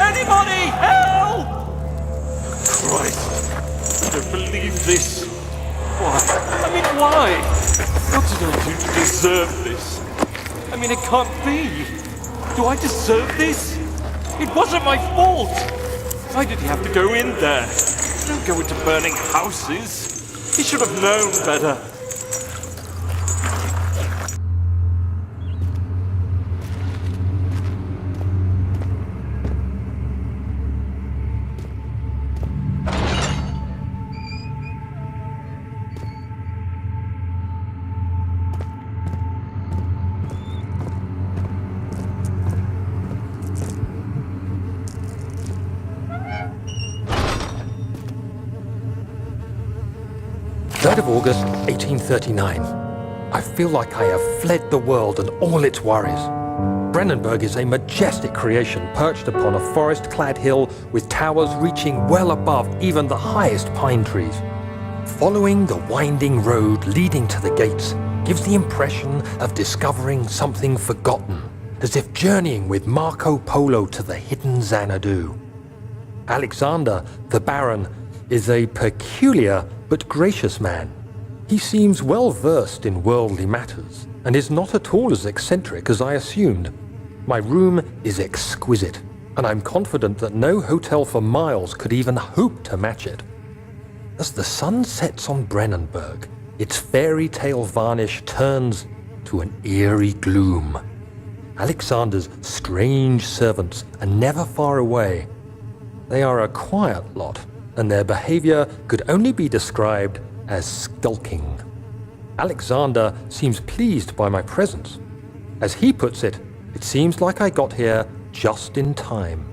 Anybody! Help! Christ, I don't believe this. Why? I mean, why? What did I do to deserve this? I mean, it can't be. Do I deserve this? It wasn't my fault. Why did he have to go in there? Don't go into burning houses. He should have known better. August 1839. I feel like I have fled the world and all its worries. Brennenburg is a majestic creation perched upon a forest-clad hill with towers reaching well above even the highest pine trees. Following the winding road leading to the gates gives the impression of discovering something forgotten, as if journeying with Marco Polo to the hidden Xanadu. Alexander, the Baron, is a peculiar but gracious man. He seems well versed in worldly matters and is not at all as eccentric as I assumed. My room is exquisite, and I'm confident that no hotel for miles could even hope to match it. As the sun sets on Brennenburg, its fairy tale varnish turns to an eerie gloom. Alexander's strange servants are never far away. They are a quiet lot, and their behavior could only be described as skulking. Alexander seems pleased by my presence. As he puts it, it seems like I got here just in time.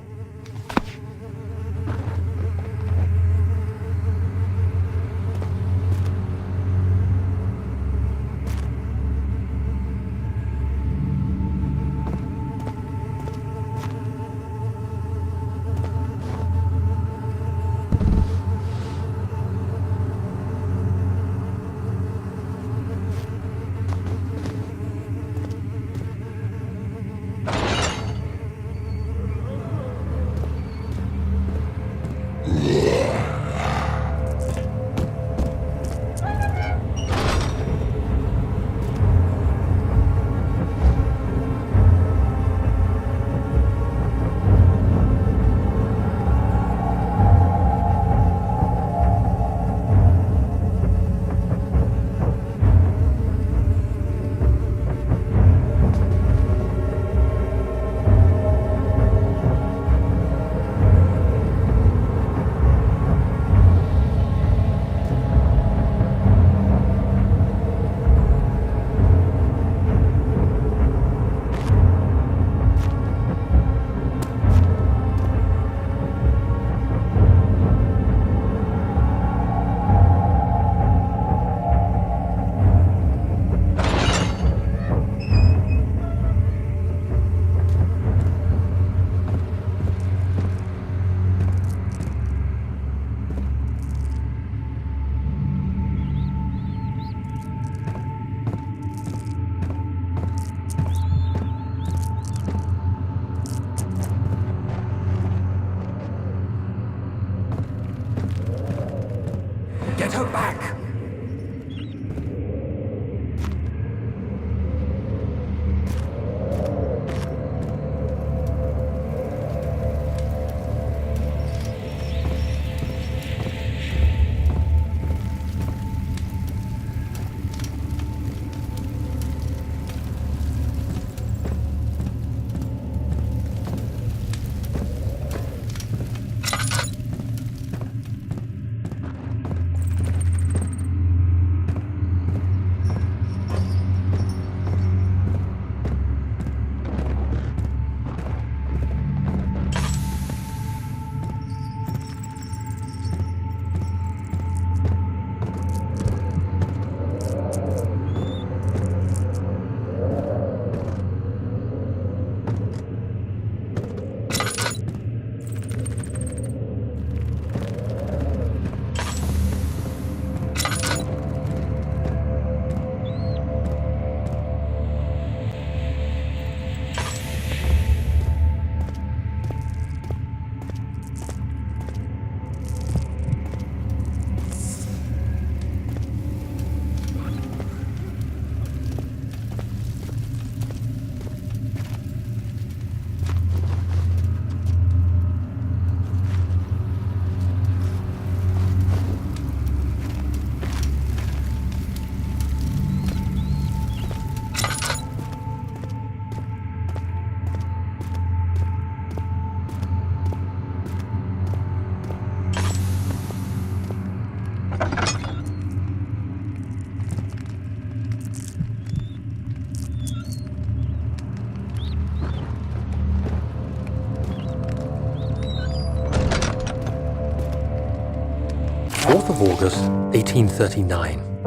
of August, 1839.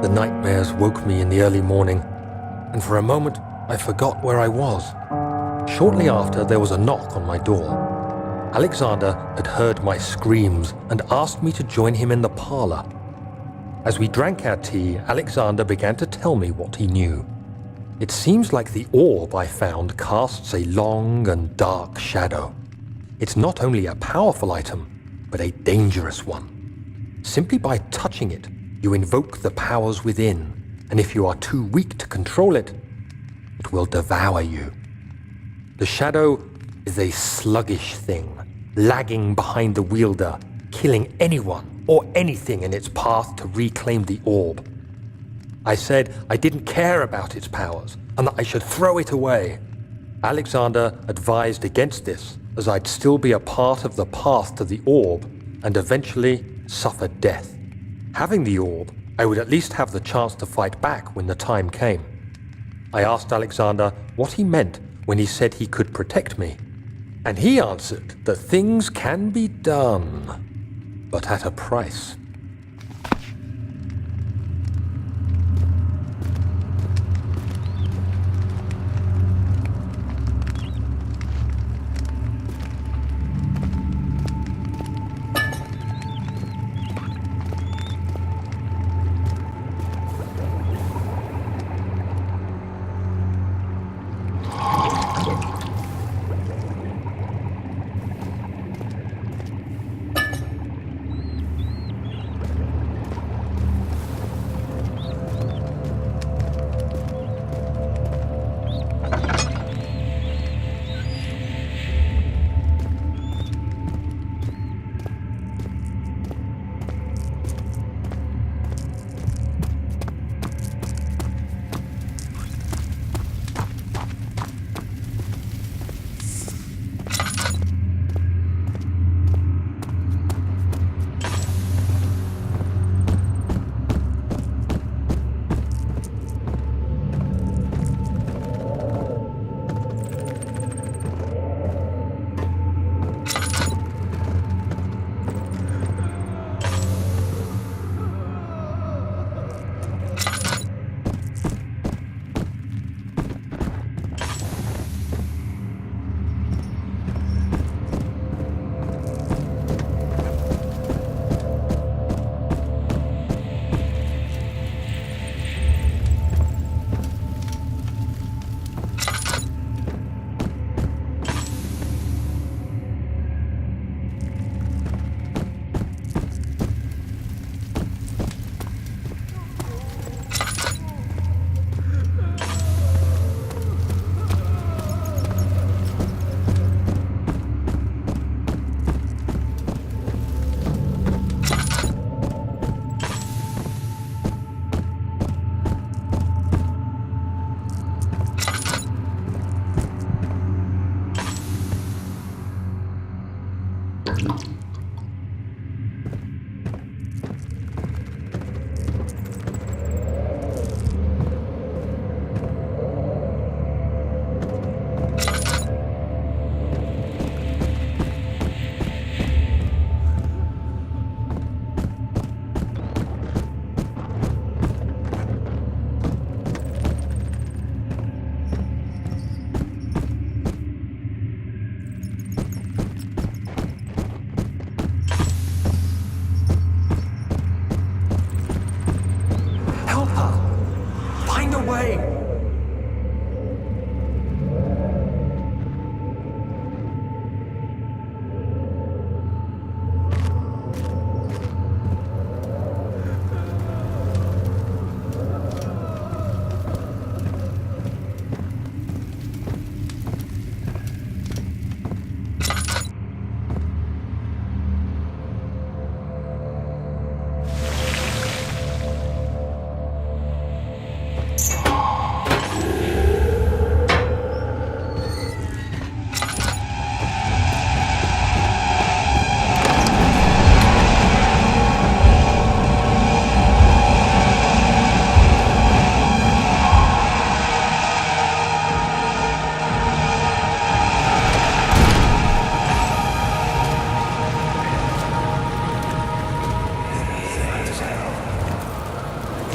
The nightmares woke me in the early morning, and for a moment I forgot where I was. Shortly after, there was a knock on my door. Alexander had heard my screams and asked me to join him in the parlor. As we drank our tea, Alexander began to tell me what he knew. It seems like the orb I found casts a long and dark shadow. It's not only a powerful item, but a dangerous one. Simply by touching it, you invoke the powers within, and if you are too weak to control it, it will devour you. The shadow is a sluggish thing, lagging behind the wielder, killing anyone or anything in its path to reclaim the orb. I said I didn't care about its powers and that I should throw it away. Alexander advised against this, as I'd still be a part of the path to the orb and eventually suffer death. Having the orb, I would at least have the chance to fight back when the time came. I asked Alexander what he meant when he said he could protect me, and he answered that things can be done, but at a price.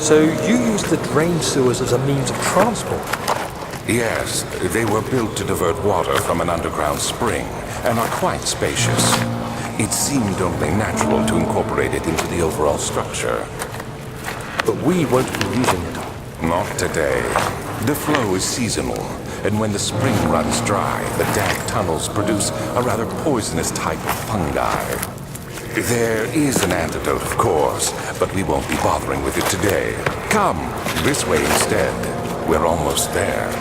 So you used the drain sewers as a means of transport? Yes, they were built to divert water from an underground spring and are quite spacious. It seemed only natural to incorporate it into the overall structure. But we won't be using it. Not today. The flow is seasonal, and when the spring runs dry, the dank tunnels produce a rather poisonous type of fungi. There is an antidote, of course, but we won't be bothering with it today. Come, this way instead. We're almost there.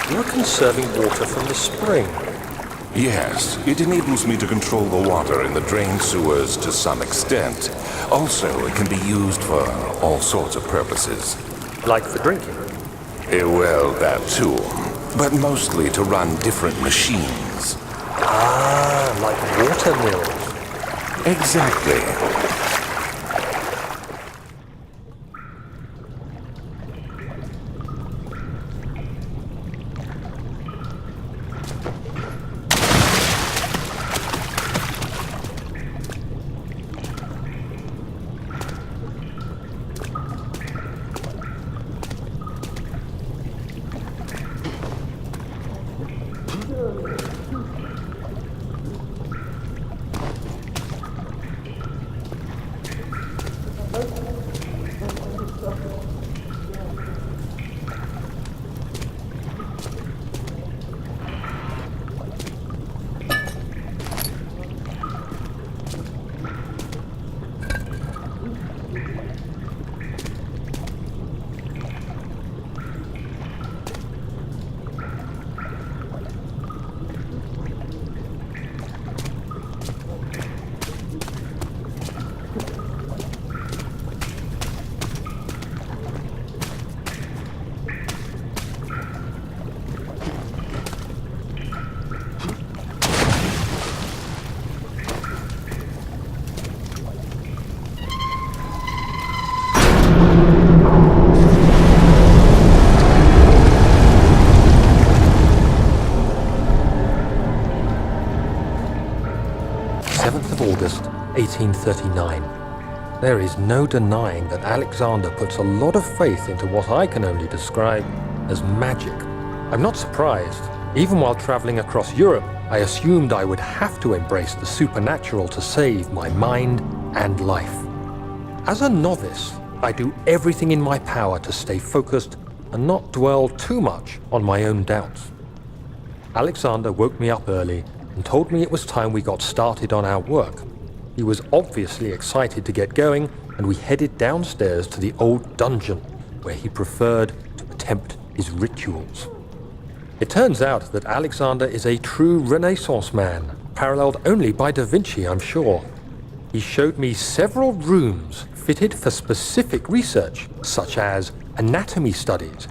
You're conserving water from the spring. Yes, it enables me to control the water in the drain sewers to some extent. Also, it can be used for all sorts of purposes. Like for drinking? Well, that too. But mostly to run different machines. Ah, like water mills. Exactly. 1839. There is no denying that Alexander puts a lot of faith into what I can only describe as magic. I'm not surprised. Even while traveling across Europe, I assumed I would have to embrace the supernatural to save my mind and life. As a novice, I do everything in my power to stay focused and not dwell too much on my own doubts. Alexander woke me up early and told me it was time we got started on our work. He was obviously excited to get going, and we headed downstairs to the old dungeon, where he preferred to attempt his rituals. It turns out that Alexander is a true Renaissance man, paralleled only by Da Vinci, I'm sure. He showed me several rooms fitted for specific research, such as anatomy studies,